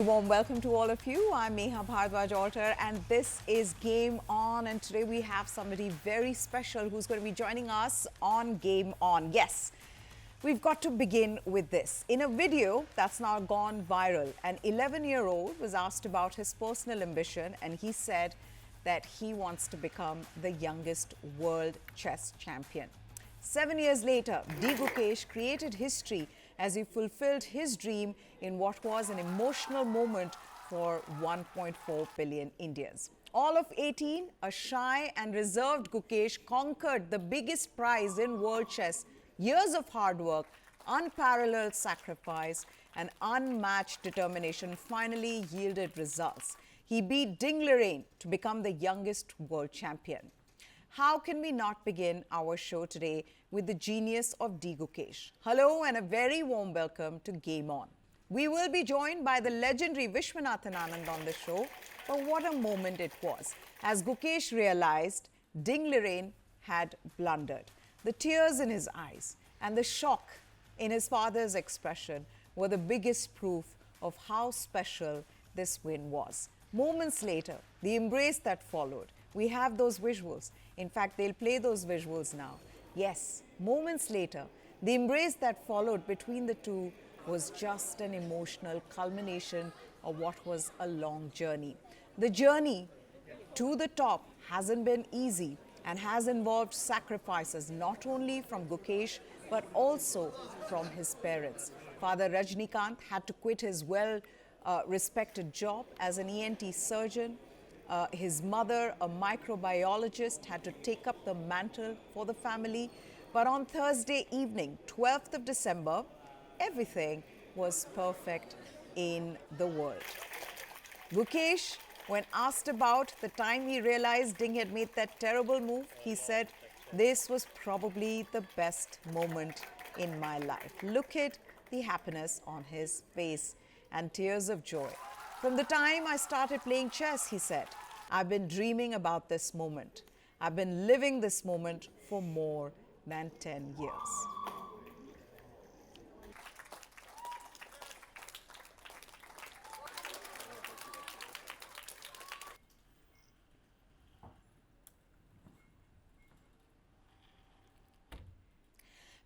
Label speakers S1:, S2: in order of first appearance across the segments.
S1: Warm welcome to all of you. I'm Meha Bhardwaj Alter, and this is Game On. And today we have somebody very special who's going to be joining us on Game On. Yes, we've got to begin with this. In a video that's now gone viral, an 11-year-old was asked about his personal ambition, and he said that he wants to become the youngest world chess champion. 7 years later, D Gukesh created history as he fulfilled his dream in what was an emotional moment for 1.4 billion Indians. All of 18, a shy and reserved Gukesh conquered the biggest prize in world chess. Years of hard work, unparalleled sacrifice, and unmatched determination finally yielded results. He beat Dinglerain to become the youngest world champion. How can we not begin our show today with the genius of D Gukesh? Hello and a very warm welcome to Game On. We will be joined by the legendary Viswanathan Anand on the show, but what a moment it was as Gukesh realized Dinglerain had blundered. The tears in his eyes and the shock in his father's expression were the biggest proof of how special this win was. Moments later, the embrace that followed, we have those visuals. In fact, they'll play those visuals now. Yes, moments later, the embrace that followed between the two was just an emotional culmination of what was a long journey. The journey to the top hasn't been easy and has involved sacrifices not only from Gukesh but also from his parents. Father Rajnikant had to quit his well-respected job as an ENT surgeon. His mother, a microbiologist, had to take up the mantle for the family. But on Thursday evening, 12th of December, everything was perfect in the world. Gukesh, when asked about the time he realized Ding had made that terrible move, he said, "This was probably the best moment in my life." Look at the happiness on his face and tears of joy. From the time I started playing chess, he said, I've been dreaming about this moment. I've been living this moment for more than 10 years.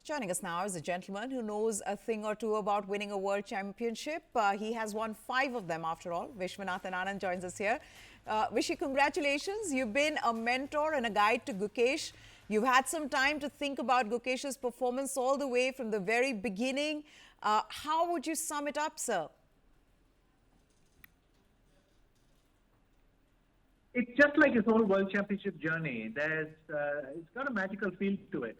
S1: Joining us now is a gentleman who knows a thing or two about winning a world championship. He has won 5 of them after all. Viswanathan Anand joins us here. Vishy, congratulations. You've been a mentor and a guide to Gukesh. You've had some time to think about Gukesh's performance all the way from the very beginning. How would you sum it up, sir?
S2: It's just like his whole World Championship journey. It's got a magical feel to it.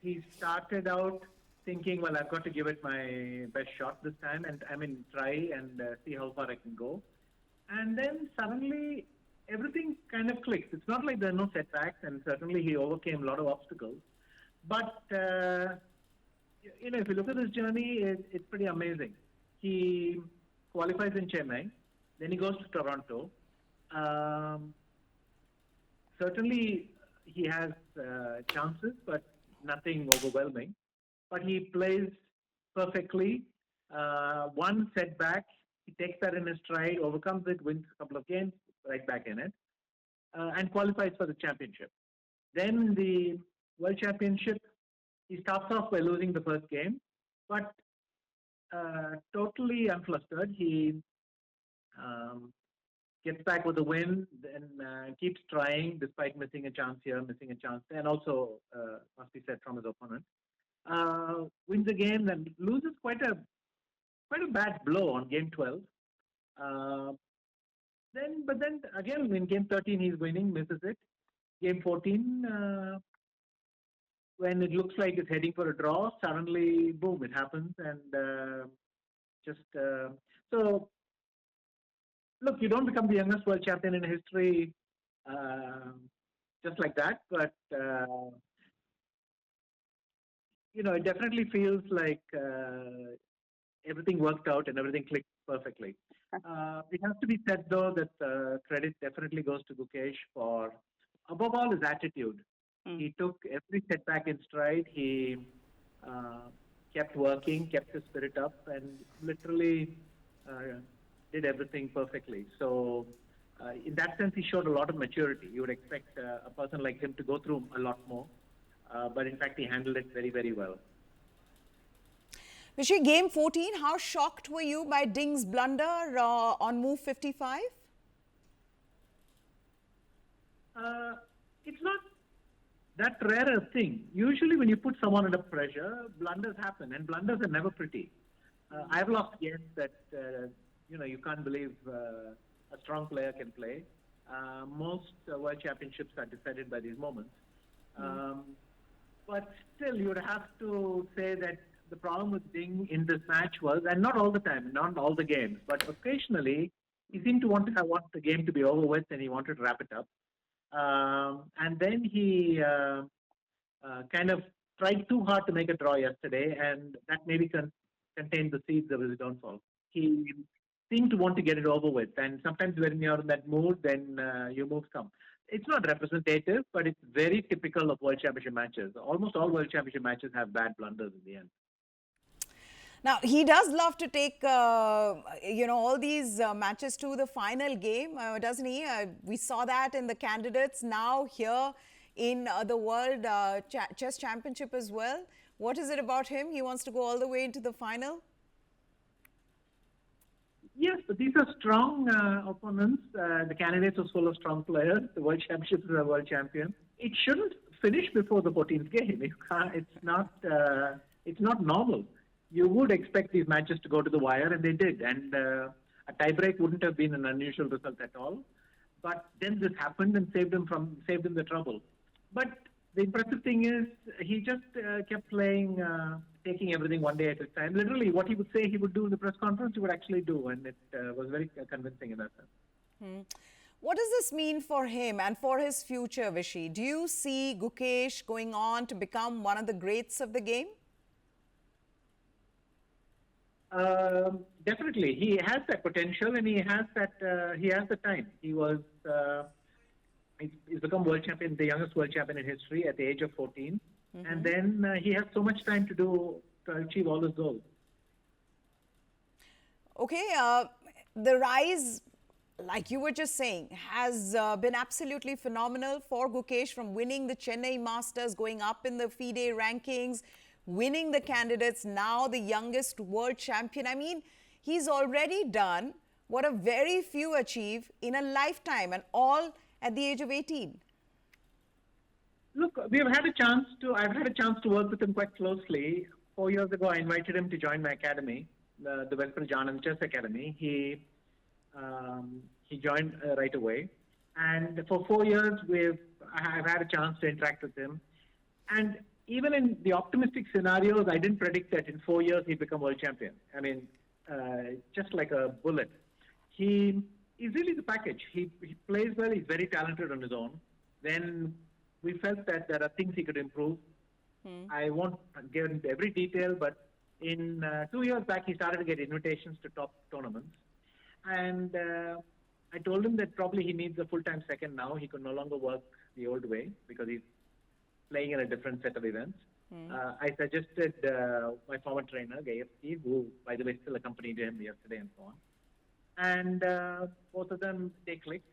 S2: He started out thinking, well, I've got to give it my best shot this time, and try and see how far I can go. And then suddenly everything kind of clicks. It's not like there are no setbacks, and certainly he overcame a lot of obstacles. But if you look at his journey, it's pretty amazing. He qualifies in Chennai, then he goes to Toronto. Certainly he has chances, but nothing overwhelming. But he plays perfectly. One setback, he takes that in his stride, overcomes it, wins a couple of games, right back in it, and qualifies for the championship. Then the World Championship, he starts off by losing the first game, but totally unflustered. He gets back with a win, then keeps trying despite missing a chance here, missing a chance there, and also, must be said, from his opponent. Wins the game, then loses quite a bad blow on game 12. But then again, in game 13, he's winning, misses it. Game 14, when it looks like it's heading for a draw, suddenly, boom, it happens. And so, look, you don't become the youngest world champion in history just like that. But, it definitely feels like everything worked out and everything clicked perfectly. It has to be said, though, that credit definitely goes to Gukesh for, above all, his attitude. He took every setback in stride. He kept working, kept his spirit up, and literally did everything perfectly. So in that sense, he showed a lot of maturity. You would expect a person like him to go through a lot more. But in fact, he handled it very, very well.
S1: Vishy, game 14, how shocked were you by Ding's blunder on move 55?
S2: It's not that rare a thing. Usually when you put someone under pressure, blunders happen, and blunders are never pretty. I've lost games that, you can't believe a strong player can play. Most World Championships are decided by these moments. But still, you would have to say that the problem with Ding in this match was, and not all the time, not all the games, but occasionally, he seemed to want the game to be over with, and he wanted to wrap it up. And then he kind of tried too hard to make a draw yesterday, and that maybe contained the seeds of his downfall. He seemed to want to get it over with, and sometimes when you're in that mood, then you move some. It's not representative, but it's very typical of World Championship matches. Almost all World Championship matches have bad blunders in the end.
S1: Now, he does love to take, all these matches to the final game, doesn't he? We saw that in the candidates, now here in the World Chess Championship as well. What is it about him? He wants to go all the way into the final?
S2: Yes, but these are strong opponents. The candidates are full of strong players. The World Championship is a World Champion. It shouldn't finish before the 14th game. It's not normal. You would expect these matches to go to the wire, and they did. And a tiebreak wouldn't have been an unusual result at all. But then this happened and saved him the trouble. But the impressive thing is he just kept playing, taking everything one day at a time. Literally, what he would say he would do in the press conference, he would actually do, and it was very convincing in that sense.
S1: What does this mean for him and for his future, Vishy? Do you see Gukesh going on to become one of the greats of the game?
S2: Definitely, he has that potential, and he has the time. He's become world champion, the youngest world champion in history at the age of 14, and then he has so much time to achieve all his goals.
S1: Okay, the rise, like you were just saying, has been absolutely phenomenal for Gukesh, from winning the Chennai Masters, going up in the FIDE rankings, winning the candidates, now the youngest world champion. I mean, he's already done what a very few achieve in a lifetime, and all at the age of 18.
S2: Look, I've had a chance to work with him quite closely. 4 years ago, I invited him to join my academy, the Vladimir Anand Chess Academy. He joined right away. And for 4 years, I've had a chance to interact with him. And even in the optimistic scenarios, I didn't predict that in 4 years he'd become world champion. I mean, just like a bullet. He's really the package. He plays well. He's very talented on his own. Then we felt that there are things he could improve. I won't give into every detail, but in 2 years back, he started to get invitations to top tournaments. And I told him that probably he needs a full-time second now. He could no longer work the old way because he's playing in a different set of events. I suggested my former trainer, Steve, who, by the way, still accompanied him yesterday and so on. And both of them, they clicked.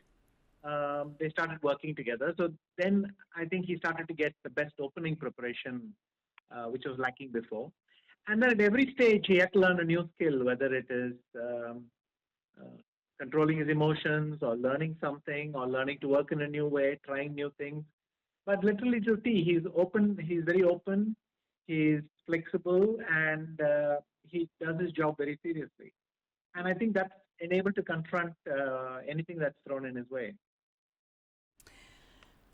S2: They started working together. So then I think he started to get the best opening preparation, which was lacking before. And then at every stage, he had to learn a new skill, whether it is controlling his emotions or learning something or learning to work in a new way, trying new things. But literally to see, he's open, he's very open, he's flexible, and he does his job very seriously. And I think that's enabled to confront anything that's thrown in his way.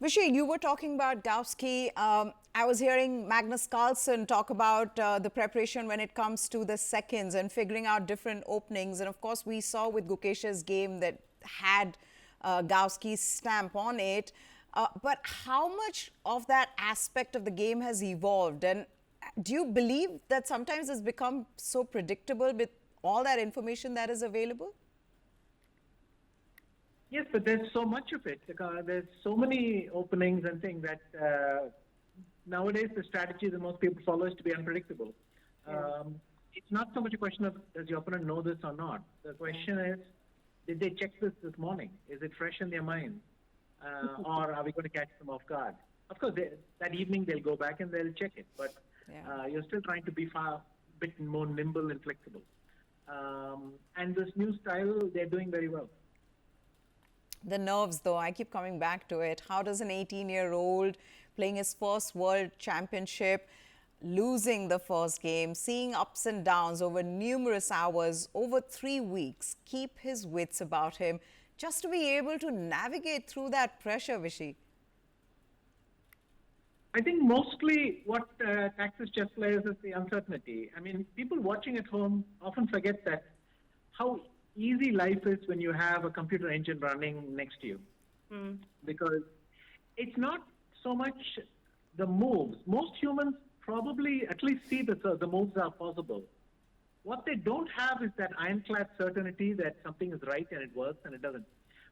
S1: Vishy, you were talking about Gauski. I was hearing Magnus Carlsen talk about the preparation when it comes to the seconds and figuring out different openings. And of course, we saw with Gukesh's game that had Gauski's stamp on it. But how much of that aspect of the game has evolved? And do you believe that sometimes it's become so predictable with all that information that is available?
S2: Yes, but there's so much of it. There's so many openings and things that nowadays the strategy that most people follow is to be unpredictable. It's not so much a question of does the opponent know this or not. The question is, Did they check this morning? Is it fresh in their mind? Or are we going to catch them off guard? Of course, that evening they'll go back and they'll check it. But you're still trying to be a bit more nimble and flexible. And this new style, they're doing very well.
S1: The nerves, though, I keep coming back to it. How does an 18-year-old playing his first World Championship, losing the first game, seeing ups and downs over numerous hours, over 3 weeks, keep his wits about him just to be able to navigate through that pressure, Vishy?
S2: I think mostly what taxes chess players is the uncertainty. I mean, people watching at home often forget that how easy life is when you have a computer engine running next to you. Because it's not so much the moves. Most humans probably at least see that the moves are possible. What they don't have is that ironclad certainty that something is right and it works and it doesn't.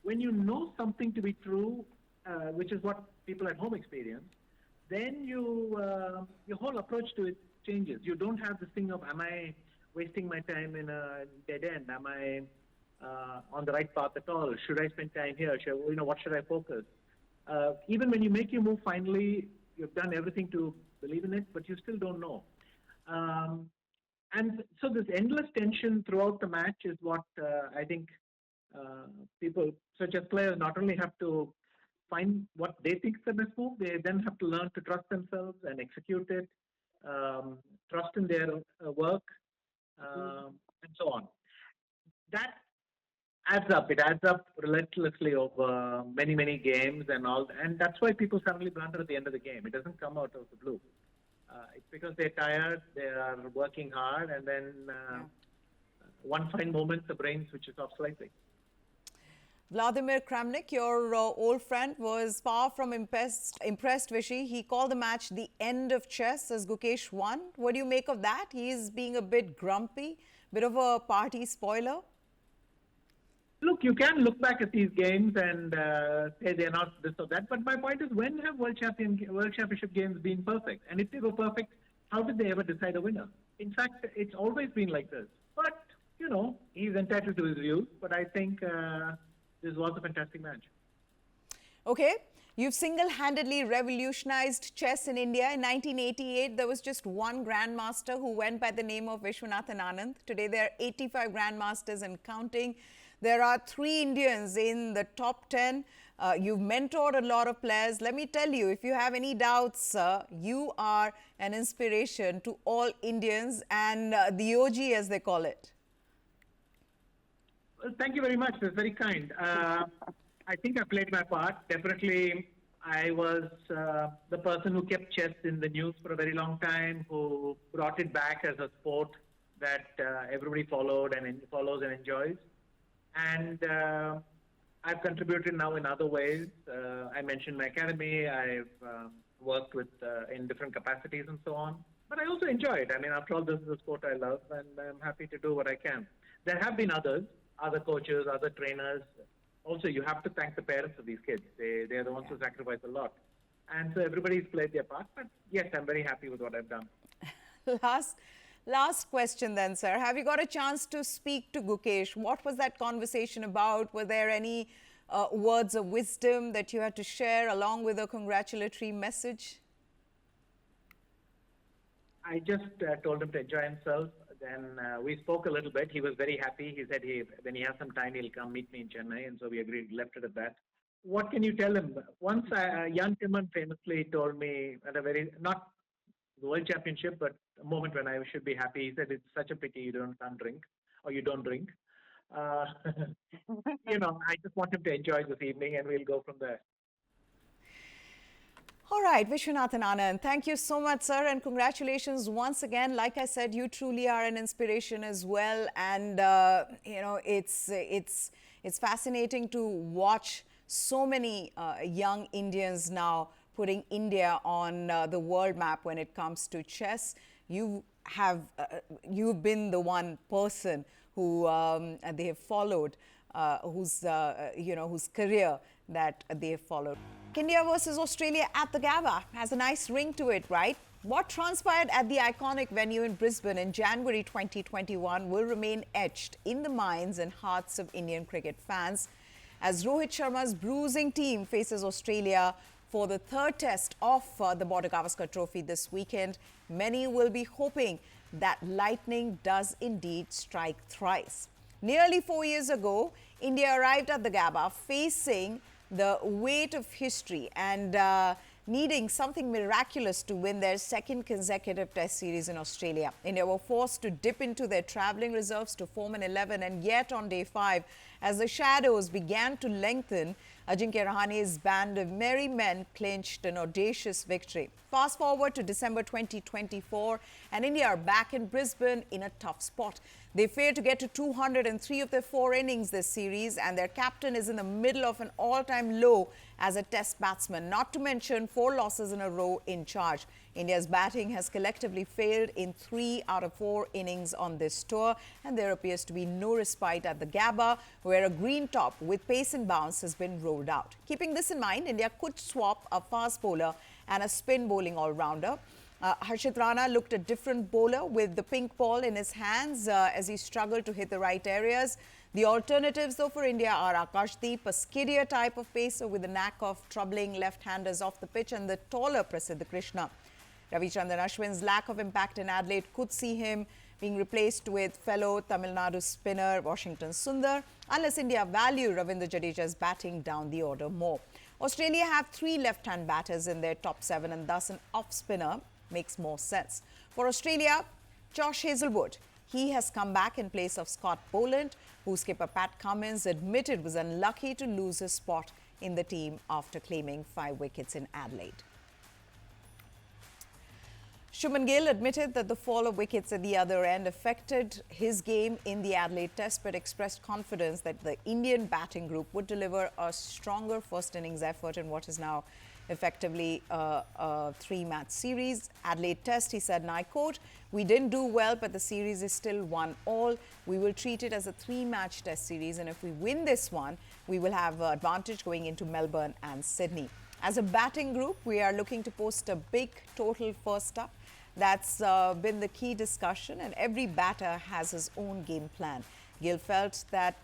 S2: When you know something to be true, which is what people at home experience, then your whole approach to it changes. You don't have this thing of, am I wasting my time in a dead end? Am I on the right path at all? Should I spend time here? What should I focus? Even when you make your move finally, you've done everything to believe in it, but you still don't know. And so this endless tension throughout the match is what I think people, such as players, not only have to find what they think is the best move, they then have to learn to trust themselves and execute it, trust in their work, and so on. That adds up. It adds up relentlessly over many, many games and all. And that's why people suddenly blunder at the end of the game. It doesn't come out of the blue. It's because they're tired, they are working hard, and then one fine moment, the brain switches off slightly.
S1: Vladimir Kramnik, your old friend, was far from impressed, Vishy. He called the match the end of chess as Gukesh won. What do you make of that? He's being a bit grumpy, bit of a party spoiler.
S2: Look, you can look back at these games and say they're not this or that. But my point is, when have World Championship games been perfect? And if they were perfect, how did they ever decide a winner? In fact, it's always been like this. But, he's entitled to his views. But I think this was a fantastic match.
S1: Okay. You've single-handedly revolutionized chess in India. In 1988, there was just one grandmaster who went by the name of Viswanathan Anand. Today, there are 85 grandmasters and counting. There are 3 Indians in the top 10. You've mentored a lot of players. Let me tell you, if you have any doubts, sir, you are an inspiration to all Indians and the OG, as they call it.
S2: Well, thank you very much. That's very kind. I think I played my part. Definitely, I was the person who kept chess in the news for a very long time, who brought it back as a sport that everybody followed and follows and enjoys. And I've contributed now in other ways. I mentioned my academy. I've worked with in different capacities and so on. But I also enjoy it. I mean, after all, this is a sport I love, and I'm happy to do what I can. There have been others, other coaches, other trainers. Also, you have to thank the parents of these kids. They're the ones who sacrifice a lot. And so everybody's played their part. But yes, I'm very happy with what I've done.
S1: Last question then, sir. Have you got a chance to speak to Gukesh? What was that conversation about? Were there any words of wisdom that you had to share along with a congratulatory message?
S2: I just told him to enjoy himself. Then we spoke a little bit. He was very happy. He said when he has some time, he'll come meet me in Chennai. And so we agreed, left it at that. What can you tell him? Once Jan Timman famously told me at a not the World Championship, but a moment when I should be happy. He said, it's such a pity you don't drink. I just want him to enjoy this evening and we'll go from there.
S1: All right, Viswanathan Anand, thank you so much, sir, and congratulations once again. Like I said, you truly are an inspiration as well, and it's fascinating to watch so many young Indians now putting India on the world map when it comes to chess. You've been the one person who they have followed, whose career that they have followed. India versus Australia at the Gabba has a nice ring to it, right? What transpired at the iconic venue in Brisbane in January 2021 will remain etched in the minds and hearts of Indian cricket fans as Rohit Sharma's bruising team faces Australia for the third test of the Border Gavaskar Trophy this weekend. Many will be hoping that lightning does indeed strike thrice. Nearly 4 years ago, India arrived at the Gabba facing the weight of history and needing something miraculous to win their second consecutive test series in Australia. India were forced to dip into their travelling reserves to form an 11, and yet on day 5, as the shadows began to lengthen, Ajinkya Rahane's band of merry men clinched an audacious victory. Fast forward to December 2024, and India are back in Brisbane in a tough spot. They failed to get to 203 of their 4 innings this series, and their captain is in the middle of an all-time low as a test batsman, not to mention 4 losses in a row in charge. India's batting has collectively failed in 3 out of 4 innings on this tour, and there appears to be no respite at the Gabba, where a green top with pace and bounce has been rolled out. Keeping this in mind, India could swap a fast bowler and a spin bowling all-rounder. Harshit Rana looked a different bowler with the pink ball in his hands as he struggled to hit the right areas. The alternatives, though, for India are Akashdeep, a skiddier type of pacer with a knack of troubling left-handers off the pitch, and the taller Prasidh Krishna. Ravichandran Ashwin's lack of impact in Adelaide could see him being replaced with fellow Tamil Nadu spinner Washington Sundar, unless India value Ravindra Jadeja's batting down the order more. Australia have 3 left-hand batters in their top 7, and thus an off-spinner makes more sense. For Australia, Josh Hazlewood, he has come back in place of Scott Boland, whose skipper Pat Cummins admitted was unlucky to lose his spot in the team after claiming 5 wickets in Adelaide. Shubman Gill admitted that the fall of wickets at the other end affected his game in the Adelaide Test, but expressed confidence that the Indian batting group would deliver a stronger first innings effort in what is now effectively a 3-match series. Adelaide Test, he said, and I quote, "We didn't do well, but the series is still 1-all. We will treat it as a 3-match test series, and if we win this one, we will have an advantage going into Melbourne and Sydney." As a batting group, we are looking to post a big total first up. That's been the key discussion, and every batter has his own game plan. Gill felt that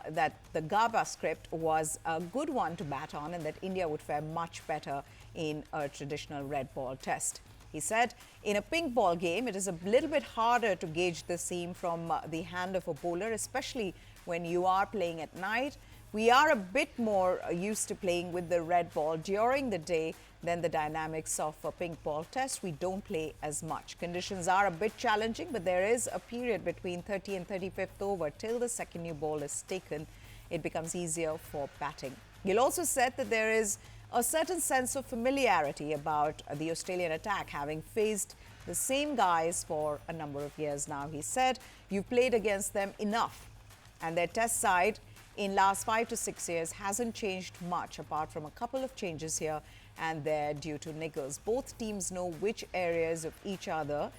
S1: that the Gabba script was a good one to bat on, and that India would fare much better in a traditional red ball test. He said, in a pink ball game, it is a little bit harder to gauge the seam from the hand of a bowler, especially when you are playing at night. We are a bit more used to playing with the red ball during the day than the dynamics of a pink ball test. We don't play as much. Conditions are a bit challenging, but there is a period between 30 and 35th over till the second new ball is taken. It becomes easier for batting. Gill also said that there is a certain sense of familiarity about the Australian attack, having faced the same guys for a number of years now. He said, "You've played against them enough," and their test side in last 5 to 6 years hasn't changed much, apart from a couple of changes here and there due to niggles. Both teams know which areas of each other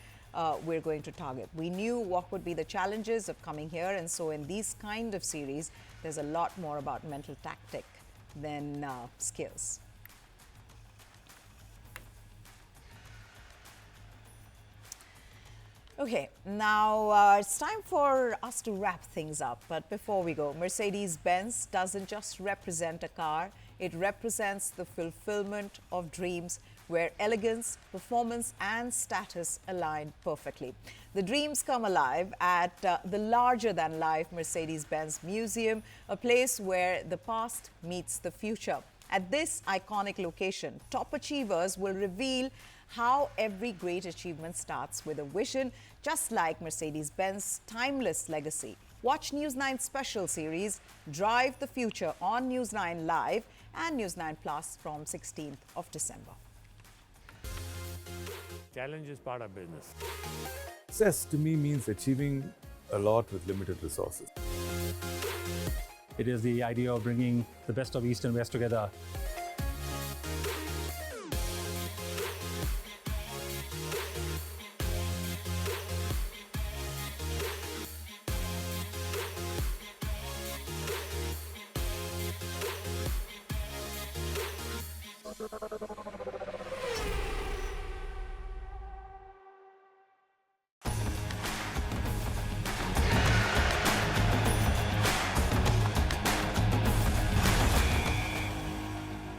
S1: we're going to target. We knew what would be the challenges of coming here, and so in these kind of series, there's a lot more about mental tactic than skills. Okay, now it's time for us to wrap things up. But before we go, Mercedes-Benz doesn't just represent a car, it represents the fulfillment of dreams where elegance, performance and status align perfectly. The dreams come alive at the larger-than-life Mercedes-Benz Museum, a place where the past meets the future. At this iconic location, top achievers will reveal how every great achievement starts with a vision, just like Mercedes-Benz's timeless legacy. Watch News9 special series Drive the Future on News9 Live and News9 Plus from 16th of December.
S3: Challenge is part of business.
S4: Success to me means achieving a lot with limited resources.
S5: It is the idea of bringing the best of East and West together